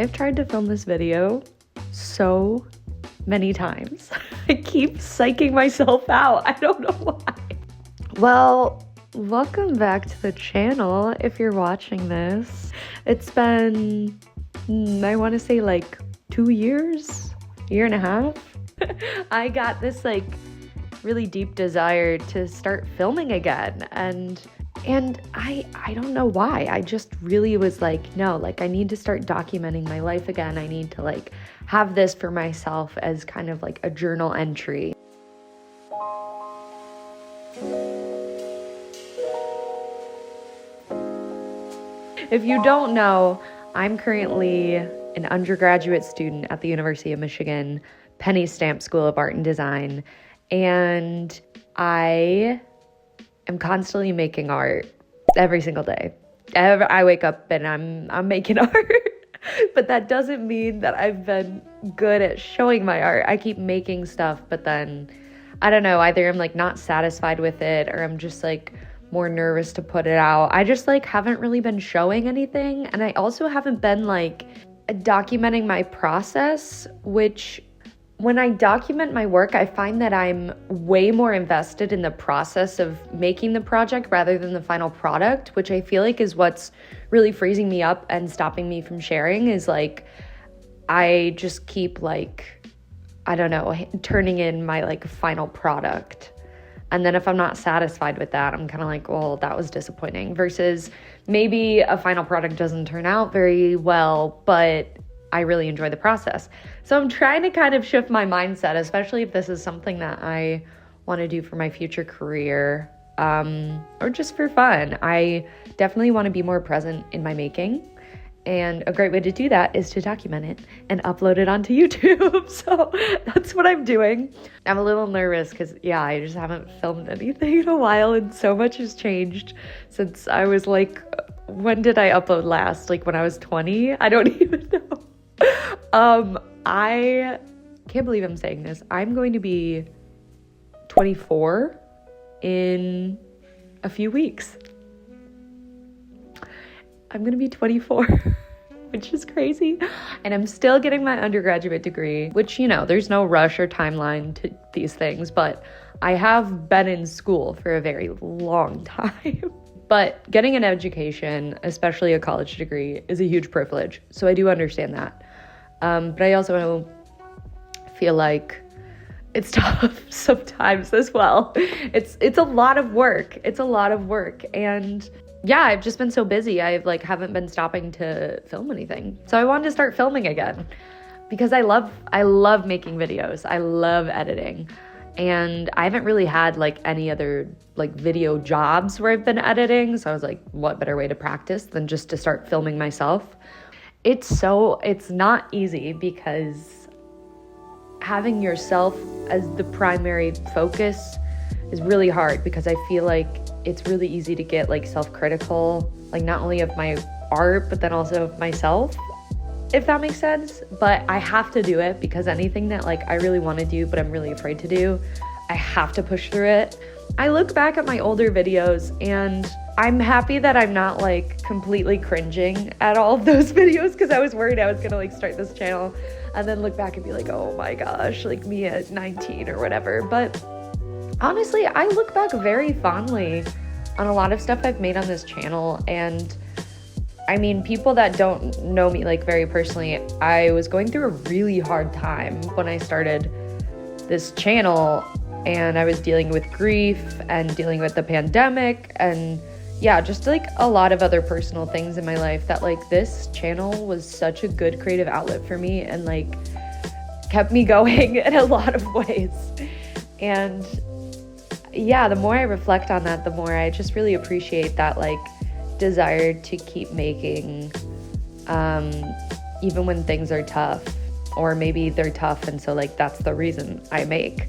have tried to film this video so many times. I keep psyching myself out. I don't know why. Well, welcome back to the channel if you're watching this. It's been, I want to say like 2 years, year and a half. I got this like really deep desire to start filming again, and I don't know why. I just really was like, no, like I need to start documenting my life again. I need to like have this for myself as kind of like a journal entry. If you don't know, I'm currently an undergraduate student at the University of Michigan, Penny Stamp School of Art and Design, and I am constantly making art every single day. I wake up and I'm making art, but that doesn't mean that I've been good at showing my art. I keep making stuff, but then I don't know, either I'm like not satisfied with it or I'm just like more nervous to put it out. I just like haven't really been showing anything, and I also haven't been like documenting my process, which when I document my work, I find that I'm way more invested in the process of making the project rather than the final product, which I feel like is what's really freezing me up and stopping me from sharing. Is like I just keep like, I don't know, turning in my like final product. And then if I'm not satisfied with that, I'm kind of like, well, that was disappointing. Versus maybe a final product doesn't turn out very well, but I really enjoy the process. So I'm trying to kind of shift my mindset, especially if this is something that I want to do for my future career, or just for fun. I definitely want to be more present in my making. And a great way to do that is to document it and upload it onto YouTube. So that's what I'm doing. I'm a little nervous because, yeah, I just haven't filmed anything in a while, and so much has changed since I was like, when did I upload last? Like when I was 20? I don't even know. I can't believe I'm saying this. I'm going to be 24 in a few weeks. I'm going to be 24, which is crazy. And I'm still getting my undergraduate degree, which, you know, there's no rush or timeline to these things, but I have been in school for a very long time. But getting an education, especially a college degree, is a huge privilege. So I do understand that. But I also feel like it's tough sometimes as well. It's a lot of work. It's a lot of work. And yeah, I've just been so busy. I haven't been stopping to film anything. So I wanted to start filming again because I love making videos. I love editing. And I haven't really had like any other like video jobs where I've been editing. So I was like, what better way to practice than just to start filming myself? It's not easy because having yourself as the primary focus is really hard, because I feel like it's really easy to get like self-critical, like not only of my art, but then also of myself, if that makes sense. But I have to do it because anything that like I really want to do, but I'm really afraid to do, I have to push through it. I look back at my older videos and I'm happy that I'm not like completely cringing at all of those videos, because I was worried I was gonna like start this channel and then look back and be like, oh my gosh, like me at 19 or whatever. But honestly, I look back very fondly on a lot of stuff I've made on this channel. And I mean, people that don't know me like very personally, I was going through a really hard time when I started this channel, and I was dealing with grief and dealing with the pandemic and yeah, just like a lot of other personal things in my life, that like this channel was such a good creative outlet for me and like kept me going in a lot of ways. And yeah, the more I reflect on that, the more I just really appreciate that like desire to keep making, even when things are tough, or maybe they're tough and so like that's the reason I make.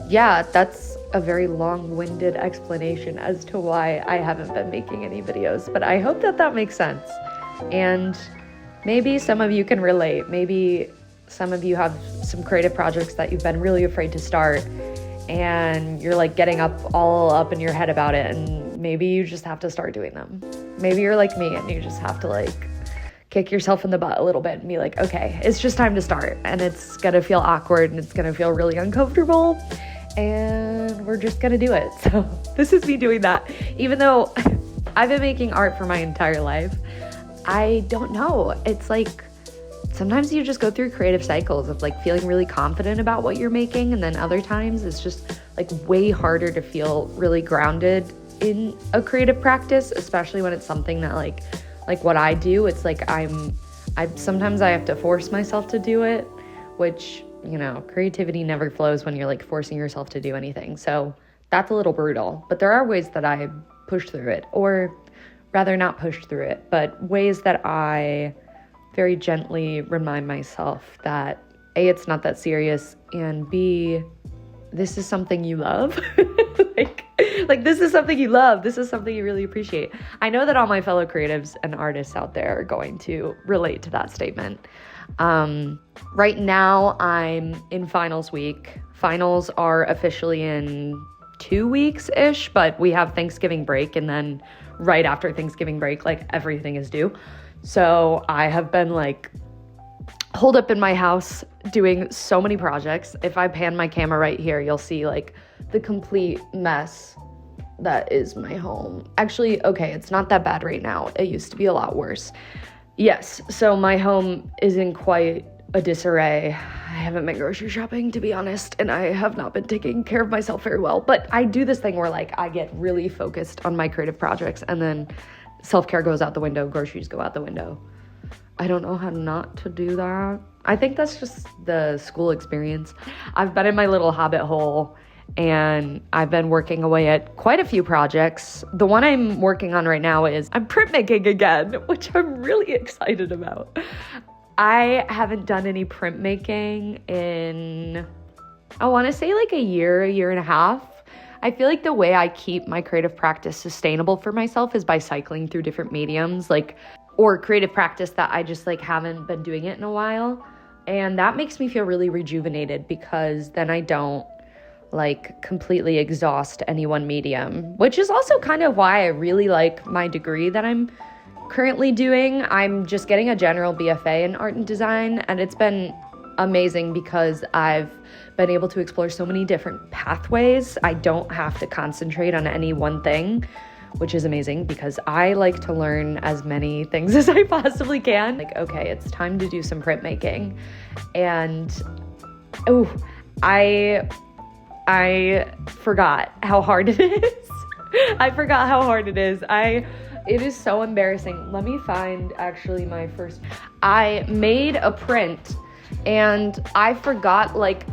Yeah, that's a very long-winded explanation as to why I haven't been making any videos, but I hope that that makes sense. And maybe some of you can relate. Maybe some of you have some creative projects that you've been really afraid to start, and you're like getting all up in your head about it, and maybe you just have to start doing them. Maybe you're like me and you just have to like kick yourself in the butt a little bit and be like, okay, it's just time to start. And it's gonna feel awkward and it's gonna feel really uncomfortable. And we're just gonna do it. So this is me doing that. Even though I've been making art for my entire life, I don't know. It's like sometimes you just go through creative cycles of like feeling really confident about what you're making, and then other times it's just like way harder to feel really grounded in a creative practice, especially when it's something that like what I do. It's like I sometimes I have to force myself to do it, which, you know, creativity never flows when you're like forcing yourself to do anything. So that's a little brutal, but there are ways that I push through it, or rather not push through it, but ways that I very gently remind myself that A, it's not that serious, and B, this is something you love. like this is something you love. This is something you really appreciate. I know that all my fellow creatives and artists out there are going to relate to that statement. Right now I'm in finals week. Finals are officially in 2 weeks-ish, but we have Thanksgiving break, and then right after Thanksgiving break, like everything is due. So I have been like holed up in my house doing so many projects. If I pan my camera right here, you'll see like the complete mess that is my home. Actually, okay, it's not that bad right now. It used to be a lot worse. Yes, so my home is in quite a disarray. I haven't been grocery shopping, to be honest, and I have not been taking care of myself very well. But I do this thing where like I get really focused on my creative projects, and then self-care goes out the window, groceries go out the window. I don't know how not to do that. I think that's just the school experience. I've been in my little hobbit hole, and I've been working away at quite a few projects. The one I'm working on right now is I'm printmaking again, which I'm really excited about. I haven't done any printmaking in, I want to say like a year and a half. I feel like the way I keep my creative practice sustainable for myself is by cycling through different mediums, like, or creative practice that I just like haven't been doing it in a while. And that makes me feel really rejuvenated, because then I don't like completely exhaust any one medium, which is also kind of why I really like my degree that I'm currently doing. I'm just getting a general BFA in art and design, and it's been amazing because I've been able to explore so many different pathways. I don't have to concentrate on any one thing, which is amazing because I like to learn as many things as I possibly can. Like, okay, it's time to do some printmaking. And I forgot how hard it is. It is so embarrassing. Let me find actually my first. I made a print and I forgot like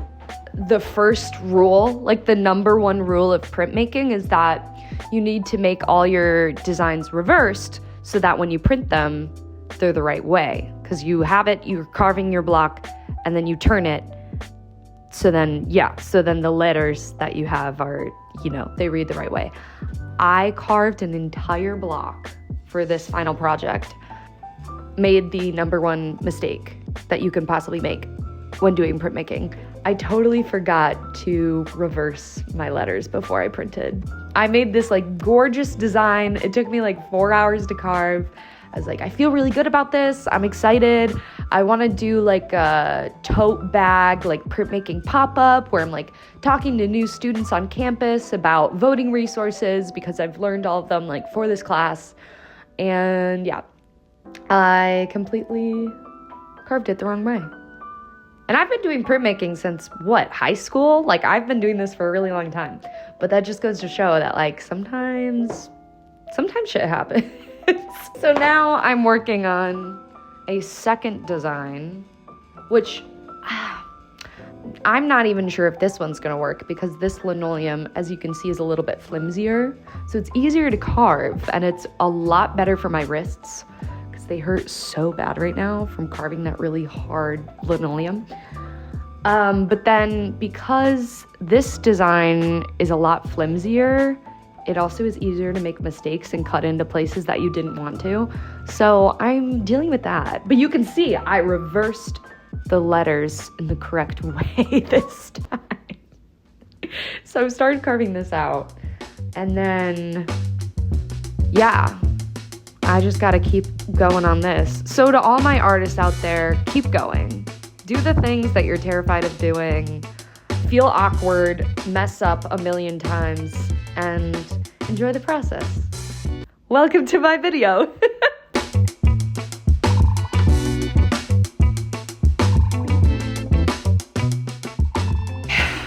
the first rule, like the number one rule of printmaking is that you need to make all your designs reversed so that when you print them, they're the right way. Because you're carving your block and then you turn it. So then the letters that you have are, they read the right way. I carved an entire block for this final project, made the number one mistake that you can possibly make when doing printmaking. I totally forgot to reverse my letters before I printed. I made this like gorgeous design. It took me like 4 hours to carve. I was like, I feel really good about this. I'm excited. I want to do like a tote bag, like printmaking pop-up where I'm like talking to new students on campus about voting resources because I've learned all of them like for this class. And yeah, I completely carved it the wrong way. And I've been doing printmaking since high school? Like I've been doing this for a really long time. But that just goes to show that like sometimes shit happens. So now I'm working on a second design, which I'm not even sure if this one's gonna work because this linoleum, as you can see, is a little bit flimsier. So it's easier to carve and it's a lot better for my wrists because they hurt so bad right now from carving that really hard linoleum. But then because this design is a lot flimsier, it also is easier to make mistakes and cut into places that you didn't want to. So I'm dealing with that. But you can see I reversed the letters in the correct way this time. So I started carving this out. And then, yeah, I just gotta keep going on this. So to all my artists out there, keep going. Do the things that you're terrified of doing. Feel awkward, mess up a million times, and enjoy the process. Welcome to my video.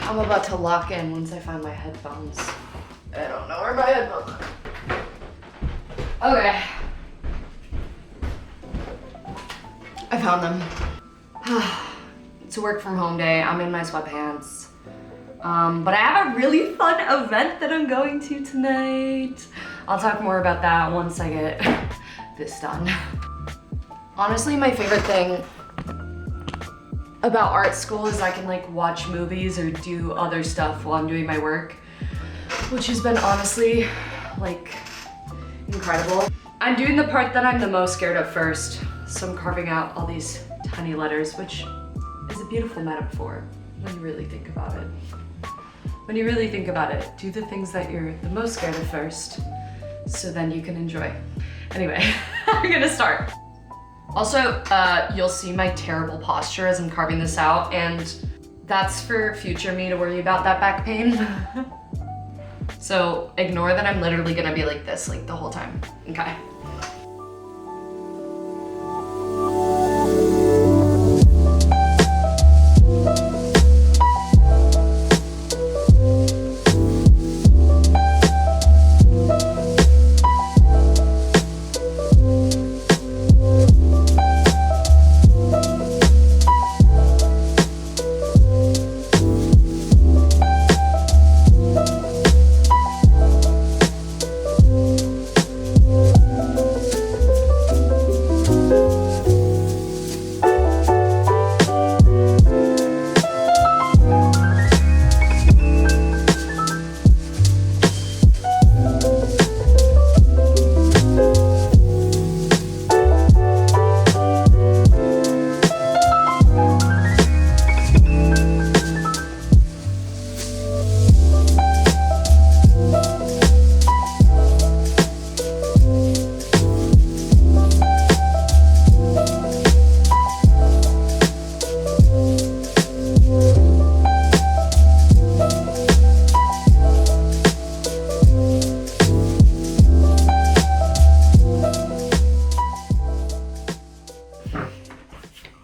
I'm about to lock in once I find my headphones. I don't know where my headphones are. Okay. I found them. It's a work from home day. I'm in my sweatpants. But I have a really fun event that I'm going to tonight. I'll talk more about that once I get this done. Honestly, my favorite thing about art school is I can like watch movies or do other stuff while I'm doing my work, which has been honestly like incredible. I'm doing the part that I'm the most scared of first. So I'm carving out all these tiny letters, which is a beautiful metaphor when you really think about it. When you really think about it, do the things that you're the most scared of first, so then you can enjoy. Anyway, I'm gonna start. Also, you'll see my terrible posture as I'm carving this out, and that's for future me to worry about that back pain. So ignore that I'm literally gonna be like this like the whole time, okay?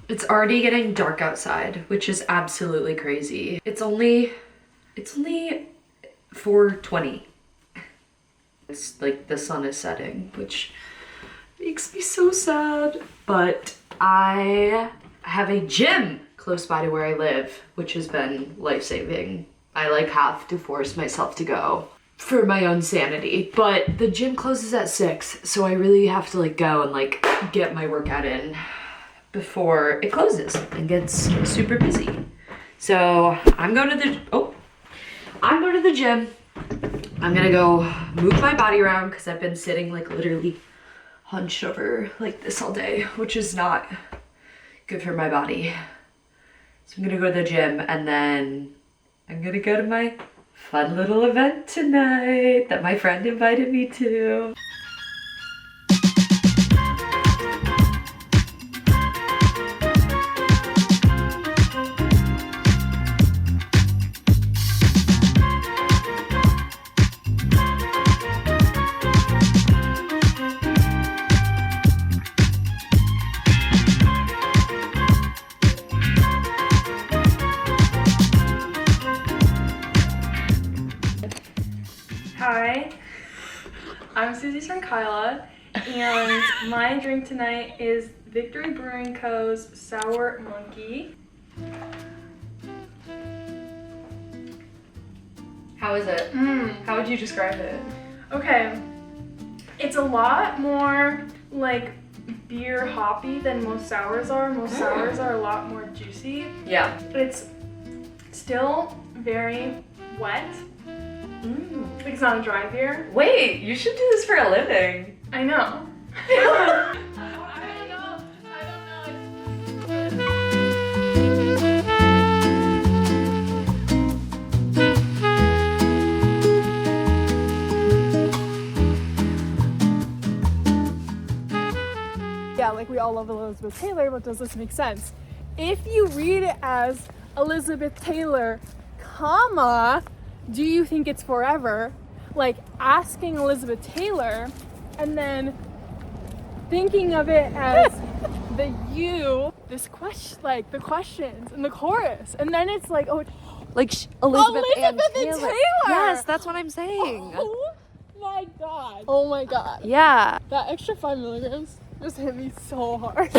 It's already getting dark outside, which is absolutely crazy. It's only 4:20. It's like the sun is setting, which makes me so sad. But I have a gym close by to where I live, which has been life-saving. I like have to force myself to go for my own sanity. But the gym closes at 6, so I really have to like go and like get my workout in before it closes and gets super busy. So I'm going to the gym. I'm gonna go move my body around because I've been sitting like literally hunched over like this all day, which is not good for my body. So I'm gonna go to the gym and then I'm gonna go to my fun little event tonight that my friend invited me to. Hi, I'm Susie Sarkyla, and my drink tonight is Victory Brewing Co.'s Sour Monkey. How is it? How would you describe it? Okay, it's a lot more like beer hoppy than most sours are. Most sours are a lot more juicy. Yeah. It's still very wet. Like it's not a dry beer. Wait, you should do this for a living. I know. yeah, like we all love Elizabeth Taylor, but does this make sense? If you read it as Elizabeth Taylor, comma, do you think it's forever? Like asking Elizabeth Taylor and then thinking of it as the you, this question, like the questions and the chorus, and then it's like, oh, Like Elizabeth and and Taylor. Yes, that's what I'm saying. Oh my god. Oh my god. Yeah. That extra 5 milligrams just hit me so hard.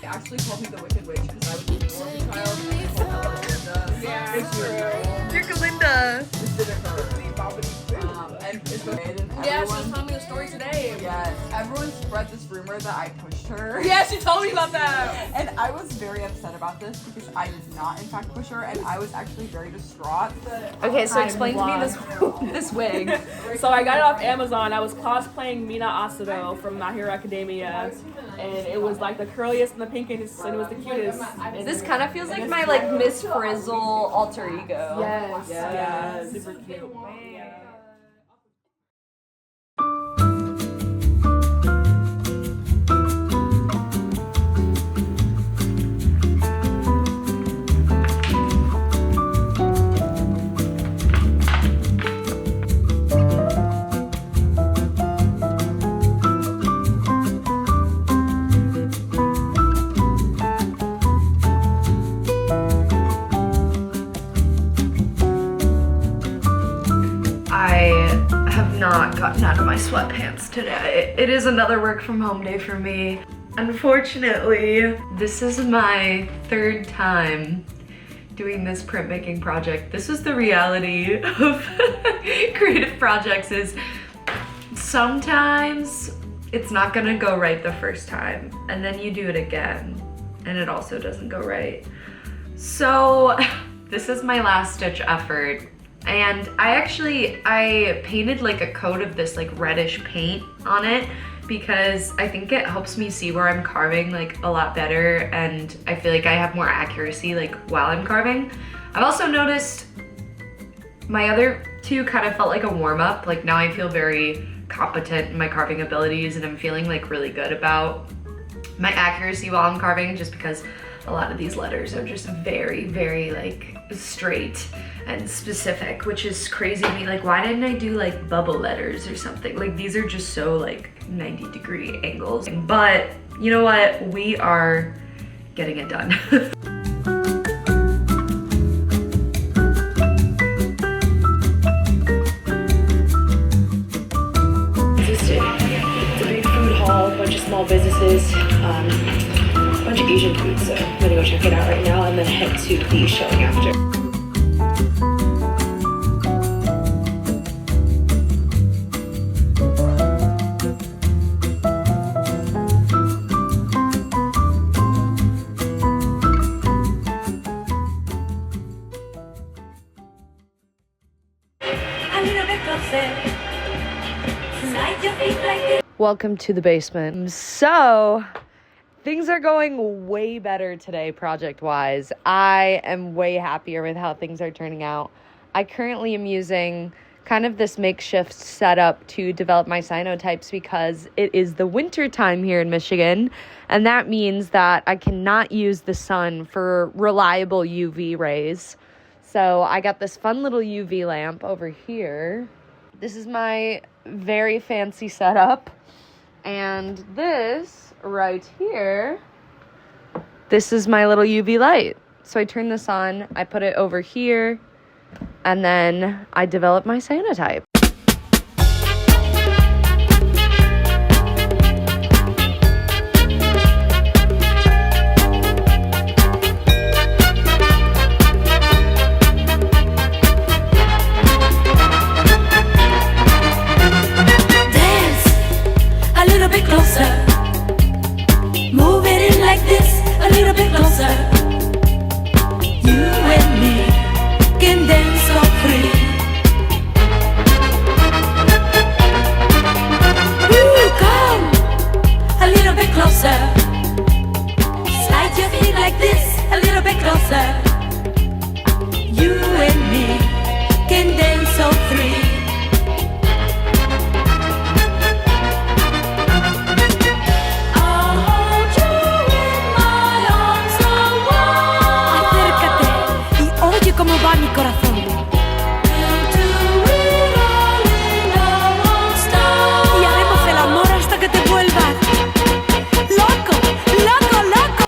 Actually called me the Wicked Witch because I was the orphan child and they called me Galinda. Yeah, it's true. You're Galinda. This didn't hurt. And it's the Yeah, she was telling me the story today. Yes, everyone spread this rumor that I pushed her. Yeah, she told me about that. And I was very upset about this because I did not in fact push her and I was actually very distraught. Okay, so explain to me this wig. So I got it off Amazon. I was cosplaying Mina Asado from My Hero Academia, and it was like the curliest and the pinkest, and it was the cutest. And This kind of feels like my like Miss Frizzle alter ego. yes, yeah, super cute. I have not gotten out of my sweatpants today. It is another work from home day for me. Unfortunately, this is my third time doing this printmaking project. This is the reality of creative projects is sometimes it's not gonna go right the first time and then you do it again and it also doesn't go right. So this is my last ditch effort. And I painted like a coat of this like reddish paint on it because I think it helps me see where I'm carving like a lot better and I feel like I have more accuracy like while I'm carving. I've also noticed my other two kind of felt like a warm-up. Like now I feel very competent in my carving abilities and I'm feeling like really good about my accuracy while I'm carving just because a lot of these letters are just very, very like straight and specific, which is crazy to me. Like, why didn't I do like bubble letters or something? Like these are just so like 90-degree angles. But you know what? We are getting it done. It's a big food hall, a bunch of small businesses, a bunch of Asian food, so I'm gonna go check it out right now and then head to the showing after. Welcome to the basement. So, things are going way better today project-wise. I am way happier with how things are turning out. I currently am using kind of this makeshift setup to develop my cyanotypes because it is the winter time here in Michigan, and that means that I cannot use the sun for reliable UV rays. So I got this fun little UV lamp over here. This is my very fancy setup. And this right here, this is my little UV light. So I turn this on, I put it over here, and then I develop my cyanotype. Move it in like this, a little bit closer. You corazón. Y haremos el amor hasta que te vuelvas loco, loco, loco.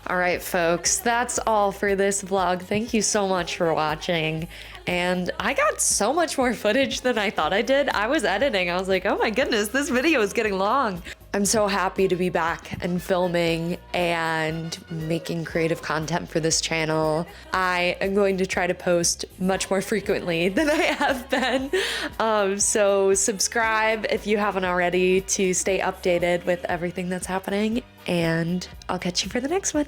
All right, folks, that's all for this vlog. Thank you so much for watching. And I got so much more footage than I thought I did. I was editing. I was like, oh my goodness, this video is getting long. I'm so happy to be back and filming and making creative content for this channel. I am going to try to post much more frequently than I have been. So subscribe if you haven't already to stay updated with everything that's happening. And I'll catch you for the next one.